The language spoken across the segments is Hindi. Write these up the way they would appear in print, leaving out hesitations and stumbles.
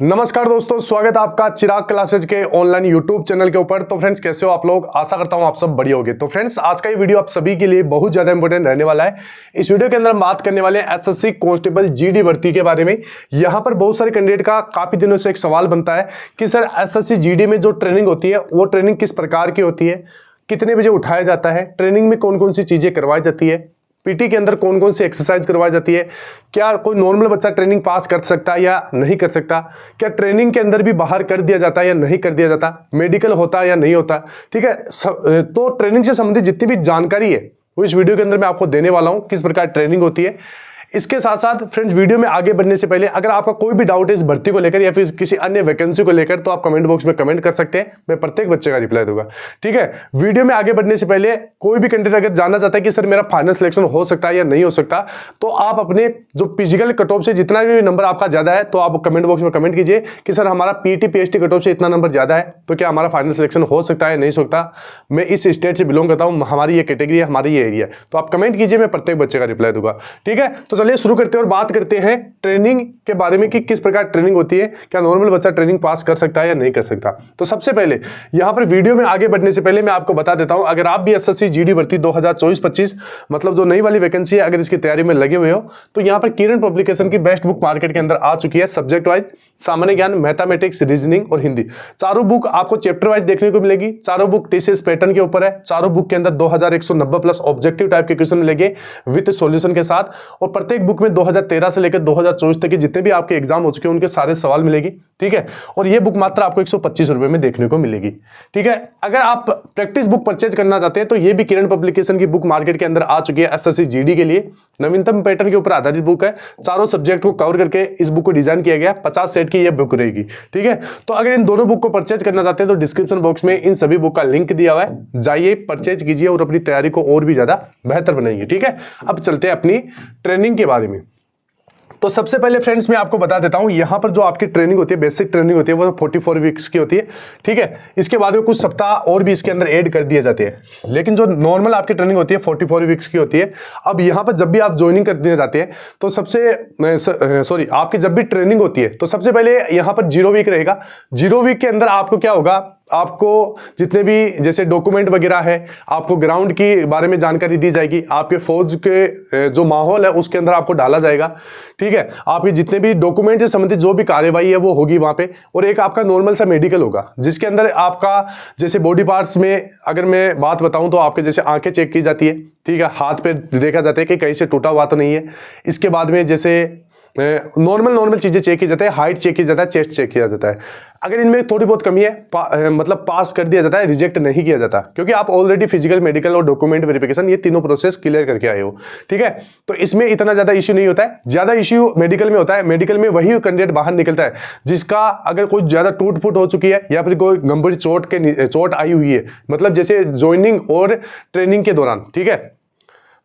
नमस्कार दोस्तों, स्वागत है आपका चिराग क्लासेज के ऑनलाइन यूट्यूब चैनल के ऊपर। तो फ्रेंड्स, कैसे हो आप लोग? आशा करता हूं आप सब बढ़िया होंगे। तो फ्रेंड्स, आज का ये वीडियो आप सभी के लिए बहुत ज्यादा इंपॉर्टेंट रहने वाला है। इस वीडियो के अंदर हम बात करने वाले हैं एसएससी कांस्टेबल जीडी भर्ती के बारे में। यहां पर बहुत सारे कैंडिडेट का काफी दिनों से एक सवाल बनता है कि सर एसएससी जीडी में जो ट्रेनिंग होती है वो ट्रेनिंग किस प्रकार की होती है, कितने बजे उठाया जाता है, ट्रेनिंग में कौन कौन सी चीजें करवाई जाती है, पीटी के अंदर कौन कौन सी एक्सरसाइज करवाई जाती है, क्या कोई नॉर्मल बच्चा ट्रेनिंग पास कर सकता है या नहीं कर सकता, क्या ट्रेनिंग के अंदर भी बाहर कर दिया जाता है या नहीं कर दिया जाता, मेडिकल होता है या नहीं होता। ठीक है, तो ट्रेनिंग से संबंधित जितनी भी जानकारी है वो इस वीडियो के अंदर मैं आपको देने वाला हूं, किस प्रकार ट्रेनिंग होती है। इसके साथ साथ फ्रेंड्स, वीडियो में आगे बढ़ने से पहले अगर आपका कोई भी डाउट है इस भर्ती को लेकर या फिर किसी अन्य वैकेंसी को लेकर, तो आप कमेंट बॉक्स में कमेंट कर सकते हैं, मैं प्रत्येक बच्चे का रिप्लाई दूंगा। ठीक है, वीडियो में आगे बढ़ने से पहले कोई भी कैंडिडेट अगर जानना चाहता है कि सर मेरा फाइनल सिलेक्शन हो सकता है या नहीं हो सकता, तो आप अपने जो फिजिकल कट ऑफ से जितना भी नंबर आपका ज्यादा है, तो आप कमेंट बॉक्स में कमेंट कीजिए कि सर हमारा पीटी पीएचडी कट ऑफ से इतना नंबर ज्यादा है, तो क्या हमारा फाइनल सिलेक्शन हो सकता है, नहीं हो सकता। मैं इस स्टेट से बिलोंग करता हूं, हमारी ये कैटेगरी है, हमारी ये एरिया है, तो आप कमेंट कीजिए, मैं प्रत्येक बच्चे का रिप्लाई दूंगा। ठीक है, तो चलिए शुरू करते हैं और बात करते हैं ट्रेनिंग के बारे में कि किस प्रकार ट्रेनिंग होती है, क्या नॉर्मल बच्चा ट्रेनिंग पास कर सकता है या नहीं कर सकता। तो सबसे पहले यहां पर वीडियो में आगे बढ़ने से पहले मैं आपको बता देता हूं, अगर आप भी एसएससी जीडी भर्ती 2024-25 मतलब जो नई वाली वैकेंसी है, अगर इसकी तैयारी में लगे हुए हो, तो यहां पर किरण पब्लिकेशन की बेस्ट बुक मार्केट के अंदर आ चुकी है। सब्जेक्ट वाइज सामान्य ज्ञान, मैथमेटिक्स, रीजनिंग और हिंदी, चारों बुक आपको चैप्टर वाइज देखने को मिलेगी। चारों बुक टीसीएस पैटर्न के ऊपर है। चारों बुक के अंदर 2190 प्लस ऑब्जेक्टिव टाइप के क्वेश्चन मिलेंगे विद सॉल्यूशन के साथ, और प्रत्येक बुक में 2013 से लेकर 2024 तक के जितने भी आपके एग्जाम हो चुके हैं उनके सारे सवाल मिलेगी। ठीक है, और ये बुक मात्र आपको 125 रुपए में देखने को मिलेगी। ठीक है, अगर आप प्रैक्टिस बुक परचेज करना चाहते हैं तो ये भी किरण पब्लिकेशन की बुक मार्केट के अंदर आ चुकी है। एसएससी जीडी के लिए नवीनतम पैटर्न के ऊपर आधारित बुक है। चारों सब्जेक्ट को कवर करके इस बुक को डिजाइन किया गया। 50 सेट की ये बुक रहेगी। ठीक है, तो अगर इन दोनों बुक को परचेज करना चाहते हैं तो डिस्क्रिप्शन बॉक्स में इन सभी बुक का लिंक दिया हुआ है, जाइए परचेज कीजिए और अपनी तैयारी को और भी ज्यादा बेहतर बनाइए। ठीक है, अब चलते हैं अपनी ट्रेनिंग के बारे में। तो सबसे पहले फ्रेंड्स मैं आपको बता देता हूं, यहां पर जो आपकी ट्रेनिंग होती है, बेसिक ट्रेनिंग होती है, वो 44 वीक्स की होती है। ठीक है, इसके बाद में कुछ सप्ताह और भी इसके अंदर ऐड कर दिए जाते हैं, लेकिन जो नॉर्मल आपकी ट्रेनिंग होती है 44 वीक्स की होती है। अब यहां पर जब भी आप ज्वाइनिंग करने जाते हैं तो आपकी जब भी ट्रेनिंग होती है तो सबसे पहले यहां पर 0 वीक रहेगा। 0 वीक के अंदर आपको क्या होगा, आपको जितने भी जैसे डॉक्यूमेंट वगैरह है, आपको ग्राउंड की बारे में जानकारी दी जाएगी, आपके फौज के जो माहौल है उसके अंदर आपको डाला जाएगा। ठीक है, आपके जितने भी डॉक्यूमेंट से संबंधित जो भी कार्यवाही है वो होगी वहां पे, और एक आपका नॉर्मल सा मेडिकल होगा जिसके अंदर आपका जैसे बॉडी पार्ट्स में अगर मैं बात बताऊं तो आपके जैसे आंखें चेक की जाती है। ठीक है, हाथ पे देखा जाता है कि कहीं से टूटा हुआ तो नहीं है। इसके बाद में जैसे नॉर्मल चीजें चेक की जाती है, हाइट चेक की जाता है, चेस्ट चेक किया जाता है। अगर इनमें थोड़ी बहुत कमी है मतलब पास कर दिया जाता है, रिजेक्ट नहीं किया जाता, क्योंकि आप ऑलरेडी फिजिकल, मेडिकल और डॉक्यूमेंट वेरिफिकेशन ये तीनों प्रोसेस क्लियर करके आए हो। ठीक है, तो इसमें इतना ज्यादा इश्यू नहीं होता है। ज्यादा इश्यू मेडिकल में होता है। मेडिकल में वही कैंडिडेट बाहर निकलता है जिसका अगर कोई ज्यादा टूट फूट हो चुकी है या फिर कोई गंभीर चोट आई हुई है, मतलब जैसे ज्वाइनिंग और ट्रेनिंग के दौरान। ठीक है,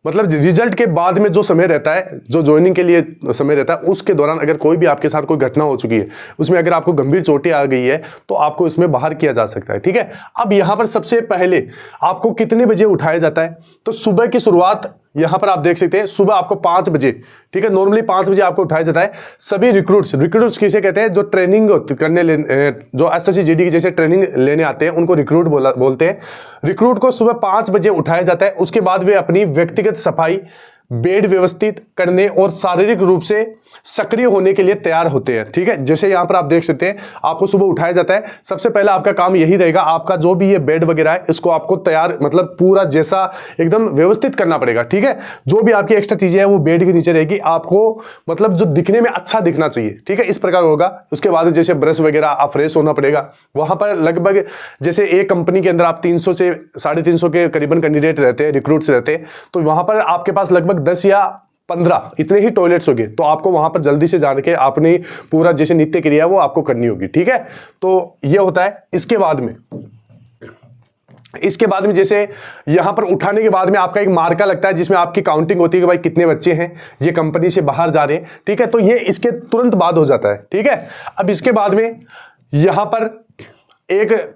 मतलब रिजल्ट के बाद में जो समय रहता है, जो ज्वाइनिंग के लिए समय रहता है, उसके दौरान अगर कोई भी आपके साथ कोई घटना हो चुकी है, उसमें अगर आपको गंभीर चोटें आ गई है तो आपको इसमें बाहर किया जा सकता है। ठीक है, अब यहां पर सबसे पहले आपको कितने बजे उठाया जाता है, तो सुबह की शुरुआत यहां पर आप देख सकते हैं, सुबह आपको 5 बजे। ठीक है, नॉर्मली 5 बजे आपको उठाया जाता है। सभी रिक्रूट्स किसे कहते हैं, जो ट्रेनिंग करने जो एसएससी जीडी की जैसे ट्रेनिंग लेने आते हैं उनको रिक्रूट बोलते हैं। रिक्रूट को सुबह 5 बजे उठाया जाता है। उसके बाद वे अपनी व्यक्तिगत सफाई, बेड व्यवस्थित करने और शारीरिक रूप से सक्रिय होने के लिए तैयार होते हैं। ठीक है, जैसे यहां पर आप देख सकते हैं, आपको सुबह उठाया जाता है। सबसे पहला आपका काम यही रहेगा, आपका जो भी ये बेड वगैरह है इसको आपको तैयार मतलब पूरा जैसा एकदम व्यवस्थित करना पड़ेगा। ठीक है, जो भी आपकी एक्स्ट्रा चीजें हैं वो बेड के नीचे रहेगी, आपको मतलब जो दिखने में अच्छा दिखना चाहिए। ठीक है, इस प्रकार होगा। उसके बाद जैसे ब्रश वगैरह आप फ्रेश होना पड़ेगा। वहां पर लगभग जैसे एक कंपनी के अंदर आप 300 से 350 के करीबन कैंडिडेट रहते हैं, रिक्रूट्स रहते हैं, तो वहां पर आपके पास लगभग 10 या 15 इतने ही टॉयलेट्स होंगे, तो आपको वहां पर जल्दी से जाके अपनी पूरा जैसे नित्य क्रिया वो आपको करनी होगी। ठीक है, तो ये होता है। इसके बाद में जैसे यहां पर उठाने के बाद में आपका एक मार्का लगता है जिसमें आपकी काउंटिंग होती है कि भाई कितने बच्चे हैं ये कंपनी से बाहर जा रहे हैं। ठीक है, तो ये इसके तुरंत बाद हो जाता है। ठीक है, अब इसके बाद में यहां पर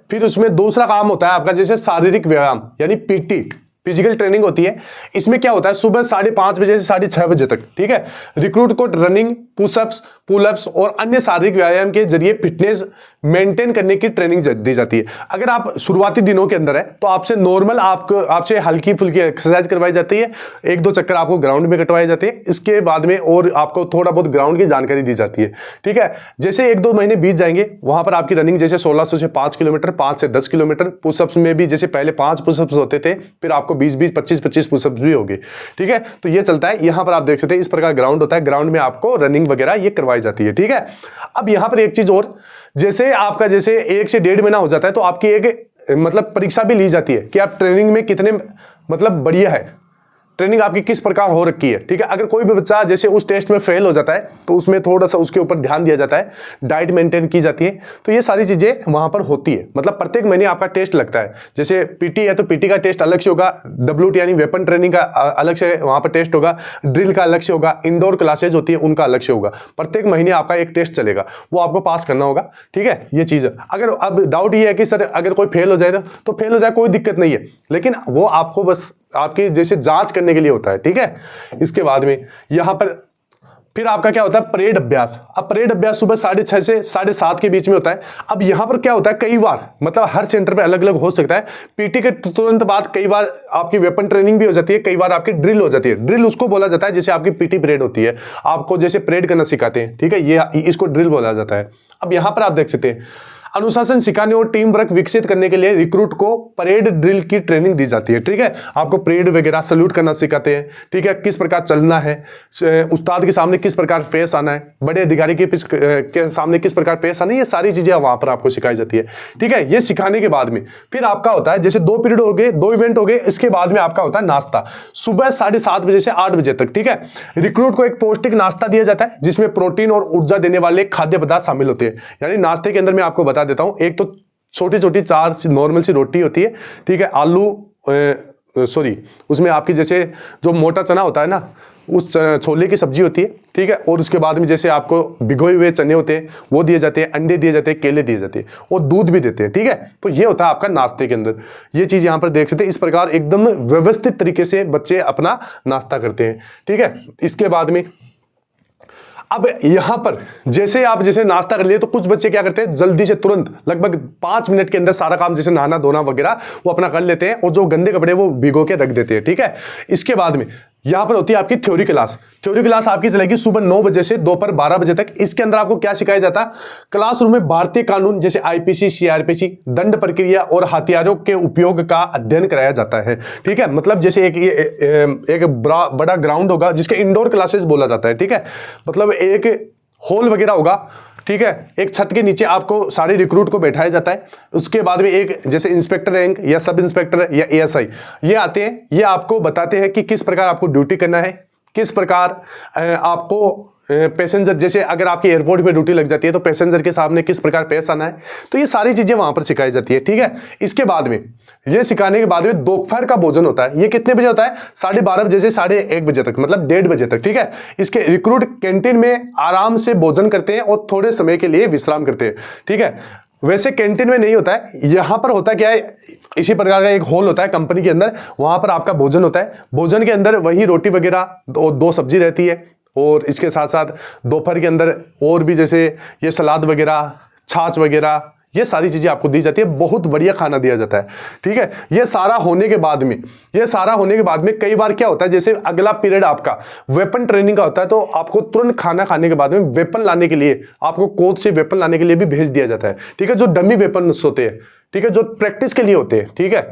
फिर उसमें दूसरा काम होता है आपका जैसे शारीरिक व्यायाम यानी पीटी। फिजिकल ट्रेनिंग होती है। इसमें क्या होता है, सुबह 5:30 बजे से 6:30 बजे तक, ठीक है, रिक्रूट को रनिंग, पुशअप्स, पुलअप्स और अन्य शारीरिक व्यायाम के जरिए फिटनेस मेंटेन करने की ट्रेनिंग दी जाती है। अगर आप शुरुआती दिनों के अंदर है तो आपसे नॉर्मल आपसे हल्की फुल्की एक्सरसाइज करवाई जाती है, 1-2 चक्कर आपको ग्राउंड में कटवाए जाते हैं। इसके बाद में और आपको थोड़ा बहुत ग्राउंड की जानकारी दी जाती है, ठीक है। जैसे 1-2 महीने बीत जाएंगे, वहां पर आपकी रनिंग जैसे 1600 से 5 किलोमीटर, 5 से 10 किलोमीटर, पुशअप्स में भी जैसे पहले 5 पुशअप्स होते थे, फिर आपको 20-20, 25-25 पुशअप्स भी होंगे, ठीक है। तो ये चलता है। यहां पर आप देख सकते हैं इस प्रकार ग्राउंड होता है, ग्राउंड में आपको रनिंग वगैरह ये करवाई जाती है, ठीक है। अब यहां पर एक चीज और, जैसे आपका जैसे 1 से 1.5 महीना हो जाता है तो आपकी एक मतलब परीक्षा भी ली जाती है कि आप ट्रेनिंग में कितने मतलब बढ़िया है, ट्रेनिंग आपकी किस प्रकार हो रखी है, ठीक है। अगर कोई भी बच्चा जैसे उस टेस्ट में फेल हो जाता है तो उसमें थोड़ा सा उसके ऊपर ध्यान दिया जाता है, डाइट मेंटेन की जाती है। तो ये सारी चीजें वहां पर होती है। मतलब प्रत्येक महीने आपका टेस्ट लगता है। जैसे पीटी है तो पीटी का टेस्ट अलग से होगा, WT यानी वेपन ट्रेनिंग का अलग से वहां पर टेस्ट होगा, ड्रिल का अलग से होगा, इंडोर क्लासेज होती है उनका अलग से होगा। प्रत्येक महीने आपका एक टेस्ट चलेगा, वो आपको पास करना होगा, ठीक है। ये चीज अगर अब डाउट ये है कि सर अगर कोई फेल हो जाए तो फेल हो जाए, कोई दिक्कत नहीं है, लेकिन वो आपको बस आपकी जैसे जांच करने के लिए होता है, ठीक है। इसके बाद में यहां पर फिर आपका क्या होता है, परेड अभ्यास। अब परेड अभ्यास सुबह 6:30 से 7:30 के बीच में होता है। अब यहां पर क्या होता है, कई बार मतलब हर सेंटर पे अलग अलग हो सकता है। पीटी के तुरंत बाद कई बार आपकी वेपन ट्रेनिंग भी हो जाती है, कई बार आपकी ड्रिल हो जाती है। ड्रिल उसको बोला जाता है जैसे आपकी पीटी परेड होती है, आपको जैसे परेड करना सिखाते हैं, ठीक है, ये इसको ड्रिल बोला जाता है। अब यहां पर आप देख सकते हैं अनुशासन सिखाने और टीम वर्क विकसित करने के लिए रिक्रूट को परेड ड्रिल की ट्रेनिंग दी जाती है, ठीक है। आपको परेड वगैरह सल्यूट करना सिखाते हैं, ठीक है, किस प्रकार चलना है, उस्ताद के सामने किस प्रकार पेश आना है, बड़े अधिकारी के सामने किस प्रकार पेश आना है, ये सारी चीजें वहां पर आपको सिखाई जाती है, ठीक है। ये सिखाने के बाद में फिर आपका होता है जैसे 2 पीरियड हो गए, 2 इवेंट हो गए, इसके बाद में आपका होता है नाश्ता सुबह 7:30 बजे से 8 बजे तक, ठीक है। रिक्रूट को एक पौष्टिक नाश्ता दिया जाता है जिसमें प्रोटीन और ऊर्जा देने वाले खाद्य पदार्थ शामिल होते हैं। यानी नाश्ते के अंदर मैं आपको बता देता हूं, एक तो छोटी छोटी 4 नॉर्मल सी रोटी होती है, ठीक है, आलू उसमें आपकी जैसे जो मोटा चना होता है ना, उस छोले की सब्जी होती है, ठीक है। और उसके बाद में जैसे आपको भिगोए हुए चने होते हैं वो दिए जाते हैं, अंडे दिए जाते हैं, केले दिए जाते हैं और दूध भी देते हैं, ठीक है। तो ये होता है आपका नाश्ते के अंदर। ये चीज यहां पर देख सकते हैं, इस प्रकार एकदम व्यवस्थित तरीके से बच्चे अपना नाश्ता करते हैं, ठीक है। इसके बाद में अब यहां पर जैसे आप जैसे नाश्ता कर लिए तो कुछ बच्चे क्या करते हैं, जल्दी से तुरंत लगभग 5 मिनट के अंदर सारा काम जैसे नहाना धोना वगैरह वो अपना कर लेते हैं और जो गंदे कपड़े वो भिगो के रख देते हैं, ठीक है। इसके बाद में यहां पर होती है आपकी थ्योरी क्लास। थ्योरी क्लास आपकी चलेगी सुबह 9 बजे से दोपहर 12 बजे तक। इसके अंदर आपको क्या सिखाया जाता है, क्लासरूम में भारतीय कानून जैसे IPC, CRPC, दंड प्रक्रिया और हथियारों के उपयोग का अध्ययन कराया जाता है, ठीक है। मतलब जैसे एक बड़ा ग्राउंड होगा जिसके इंडोर क्लासेस बोला जाता है, ठीक है। मतलब एक हॉल वगैरह होगा, ठीक है, एक छत के नीचे आपको सारे रिक्रूट को बैठाया जाता है। उसके बाद में एक जैसे इंस्पेक्टर रैंक या सब इंस्पेक्टर या ASI ये आते हैं, ये आपको बताते हैं कि किस प्रकार आपको ड्यूटी करना है, किस प्रकार आपको पैसेंजर जैसे अगर आपकी एयरपोर्ट पे ड्यूटी लग जाती है तो पैसेंजर के सामने किस प्रकार पेश आना है। तो ये सारी चीजें वहां पर सिखाई जाती है, ठीक है। इसके बाद में ये सिखाने के बाद में दोपहर का भोजन होता है। ये कितने बजे होता है, 12:30 बजे से 1:30 बजे तक, मतलब 1:30 बजे तक, ठीक है। इसके रिक्रूट कैंटीन में आराम से भोजन करते हैं और थोड़े समय के लिए विश्राम करते हैं, ठीक है। वैसे कैंटीन में नहीं होता है, यहां पर होता क्या है, इसी प्रकार का एक हॉल होता है कंपनी के अंदर, वहां पर आपका भोजन होता है। भोजन के अंदर वही रोटी वगैरह 2 सब्जी रहती है और इसके साथ साथ दोपहर के अंदर और भी जैसे ये सलाद वगैरह, छाछ वगैरह, ये सारी चीजें आपको दी जाती है। बहुत बढ़िया खाना दिया जाता है, ठीक है। ये सारा होने के बाद में कई बार क्या होता है, जैसे अगला पीरियड आपका वेपन ट्रेनिंग का होता है तो आपको तुरंत खाना खाने के बाद में वेपन लाने के लिए आपको कोच से वेपन लाने के लिए भी भेज दिया जाता है, ठीक है। जो डमी वेपन होते हैं, ठीक है, जो प्रैक्टिस के लिए होते हैं, ठीक है,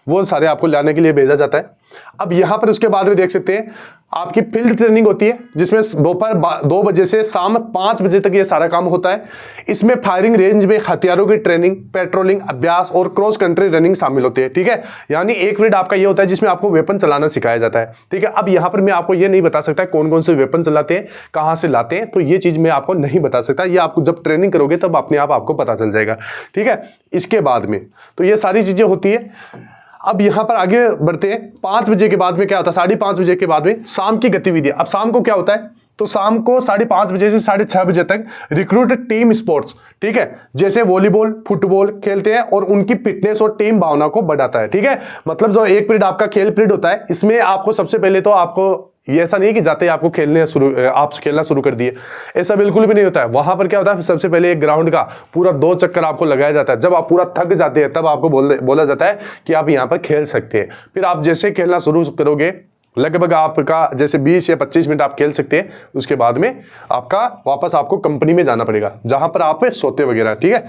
वो सारे आपको लाने के लिए भेजा जाता है। अब यहां पर उसके बाद में देख सकते हैं आपकी फील्ड ट्रेनिंग होती है जिसमें दोपहर 2 बजे से शाम 5 बजे तक ये सारा काम होता है। इसमें फायरिंग रेंज में हथियारों की ट्रेनिंग, पेट्रोलिंग अभ्यास और क्रॉस कंट्री रनिंग शामिल होती है, ठीक है। यानी एक पीरियड आपका ये होता है जिसमें आपको वेपन चलाना सिखाया जाता है, ठीक है। अब यहां पर मैं आपको ये नहीं बता सकता कौन कौन से वेपन चलाते हैं, कहां से लाते हैं, तो ये चीज मैं आपको नहीं बता सकता। ये आपको जब ट्रेनिंग करोगे तब अपने आप आपको पता चल जाएगा, ठीक है। इसके बाद में तो ये सारी चीजें होती है। अब यहां पर आगे बढ़ते हैं। 5 बजे के बाद में क्या होता है, 5:30 बजे के बाद में शाम की गतिविधि। अब शाम को क्या होता है, तो शाम को 5:30 बजे से 6:30 बजे तक रिक्रूट टीम स्पोर्ट्स, ठीक है, जैसे वॉलीबॉल, फुटबॉल खेलते हैं और उनकी फिटनेस और टीम भावना को बढ़ाता है, ठीक है। मतलब जो एक पीरियड आपका खेल पीरियड होता है, इसमें आपको सबसे पहले तो आपको ये ऐसा नहीं है कि जाते ही आपको आप खेलना शुरू कर दिए, ऐसा बिल्कुल भी नहीं होता है। वहां पर क्या होता है, सबसे पहले एक ग्राउंड का पूरा 2 चक्कर आपको लगाया जाता है। जब आप पूरा थक जाते हैं तब आपको बोला जाता है कि आप यहाँ पर खेल सकते हैं। फिर आप जैसे खेलना शुरू करोगे, लगभग आपका जैसे 20 या 25 मिनट आप खेल सकते हैं, उसके बाद में आपका वापस आपको कंपनी में जाना पड़ेगा जहां पर आप सोते वगैरह, ठीक है।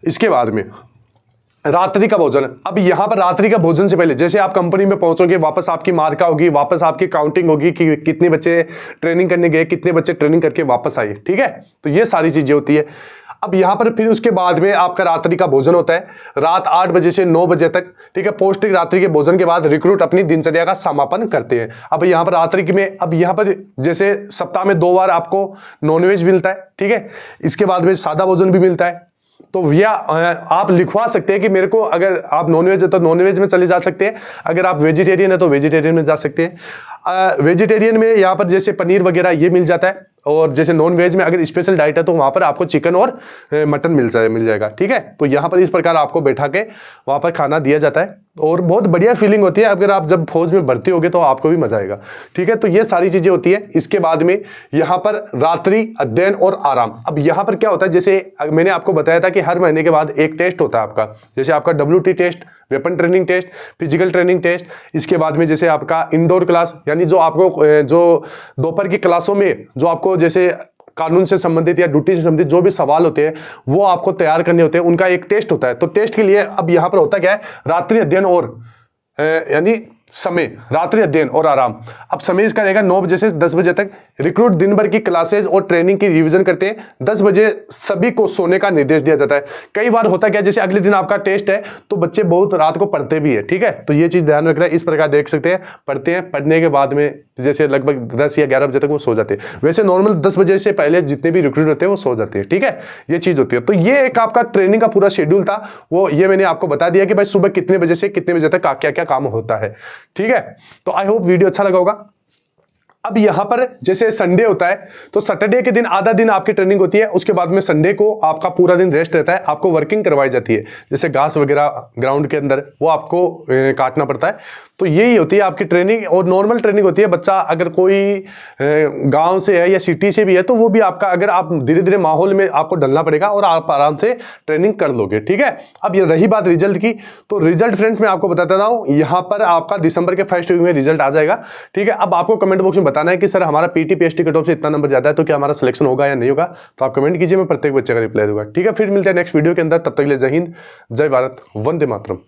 इसके बाद में रात्रि का भोजन। अब यहां पर रात्रि का भोजन से पहले जैसे आप कंपनी में पहुंचोगे, वापस आपकी मार्का होगी, वापस आपकी काउंटिंग होगी कि कितने बच्चे ट्रेनिंग करने गए, कितने बच्चे ट्रेनिंग करके वापस आए, ठीक है। तो ये सारी चीजें होती है। अब यहां पर फिर उसके बाद में आपका रात्रि का भोजन होता है रात 8 बजे से 9 बजे तक, ठीक है। पौष्टिक रात्रि के भोजन के बाद रिक्रूट अपनी दिनचर्या का समापन करते हैं। अब यहां पर रात्रि में, अब यहां पर जैसे सप्ताह में 2 बार आपको नॉनवेज मिलता है, ठीक है। इसके बाद में सादा भोजन भी मिलता है। तो या आप लिखवा सकते हैं कि मेरे को, अगर आप नॉनवेज है तो नॉनवेज में चले जा सकते हैं, अगर आप वेजिटेरियन है तो वेजिटेरियन में जा सकते हैं। वेजिटेरियन में यहाँ पर जैसे पनीर वगैरह ये मिल जाता है, और जैसे नॉन वेज में अगर स्पेशल डाइट है तो वहां पर आपको चिकन और मटन मिल जाएगा, ठीक है। तो यहाँ पर इस प्रकार आपको बैठा के वहां पर खाना दिया जाता है, और बहुत बढ़िया फीलिंग होती है। अगर आप जब फौज में भर्ती होगे तो आपको भी मजा आएगा, ठीक है। तो ये सारी चीजें होती है। इसके बाद में यहाँ पर रात्रि अध्ययन और आराम। अब यहाँ पर क्या होता है, जैसे मैंने आपको बताया था कि हर महीने के बाद एक टेस्ट होता है आपका, जैसे आपका WT test, weapon training test, physical training test. इसके बाद में जैसे आपका इंडोर क्लास, यानी जो आपको जो दोपहर की क्लासों में जो आपको जैसे कानून से संबंधित या ड्यूटी से संबंधित जो भी सवाल होते हैं वो आपको तैयार करने होते हैं, उनका एक टेस्ट होता है। तो टेस्ट के लिए अब यहाँ पर होता क्या है, रात्रि अध्ययन और यानी समय, रात्रि अध्ययन और आराम। अब समय इसका रहेगा 9 बजे से 10 बजे तक। रिक्रूट दिन भर की क्लासेज और ट्रेनिंग की रिवीजन करते हैं। 10 बजे सभी को सोने का निर्देश दिया जाता है। कई बार होता क्या, जैसे अगले दिन आपका टेस्ट है तो बच्चे बहुत रात को पढ़ते भी है, ठीक है। तो ये चीज ध्यान रखना है। इस प्रकार देख सकते हैं, पढ़ते हैं, पढ़ने के बाद में जैसे लगभग 10 या 11 बजे तक वो सो जाते हैं। वैसे नॉर्मल 10 बजे से पहले जितने भी रिक्रूट होते हैं वो सो जाते हैं, ठीक है। ये चीज होती है। तो ये एक आपका ट्रेनिंग का पूरा शेड्यूल था, वो ये मैंने आपको बता दिया कि भाई सुबह कितने बजे से कितने बजे तक क्या क्या काम होता है, ठीक है। तो आई होप वीडियो अच्छा लगा होगा। अब यहां पर जैसे संडे होता है तो सैटरडे के दिन आधा दिन आपकी ट्रेनिंग होती है, उसके बाद में संडे को आपका पूरा दिन रेस्ट रहता है। आपको वर्किंग करवाई जाती है, जैसे घास वगैरह ग्राउंड के अंदर वो आपको काटना पड़ता है। तो यही होती है आपकी ट्रेनिंग, और नॉर्मल ट्रेनिंग होती है। बच्चा अगर कोई गांव से है या सिटी से भी है तो वो भी आपका, अगर आप धीरे धीरे माहौल में आपको ढलना पड़ेगा और आप आराम से ट्रेनिंग कर लोगे, ठीक है। अब ये रही बात रिजल्ट की, तो रिजल्ट फ्रेंड्स मैं आपको बताता हूं, यहाँ पर आपका दिसंबर के फर्स्ट वीक में रिजल्ट आ जाएगा, ठीक है। अब आपको कमेंट बॉक्स में बताना है कि सर हमारा PT PST कट ऑफ से इतना नंबर ज्यादा है तो क्या हमारा सिलेक्शन होगा या नहीं होगा। तो आप कमेंट कीजिए, मैं प्रत्येक बच्चे का रिप्लाई दूंगा, ठीक है। फिर मिलते हैं नेक्स्ट वीडियो के अंदर, तब तक के लिए जय हिंद, जय भारत, वंदे मातरम।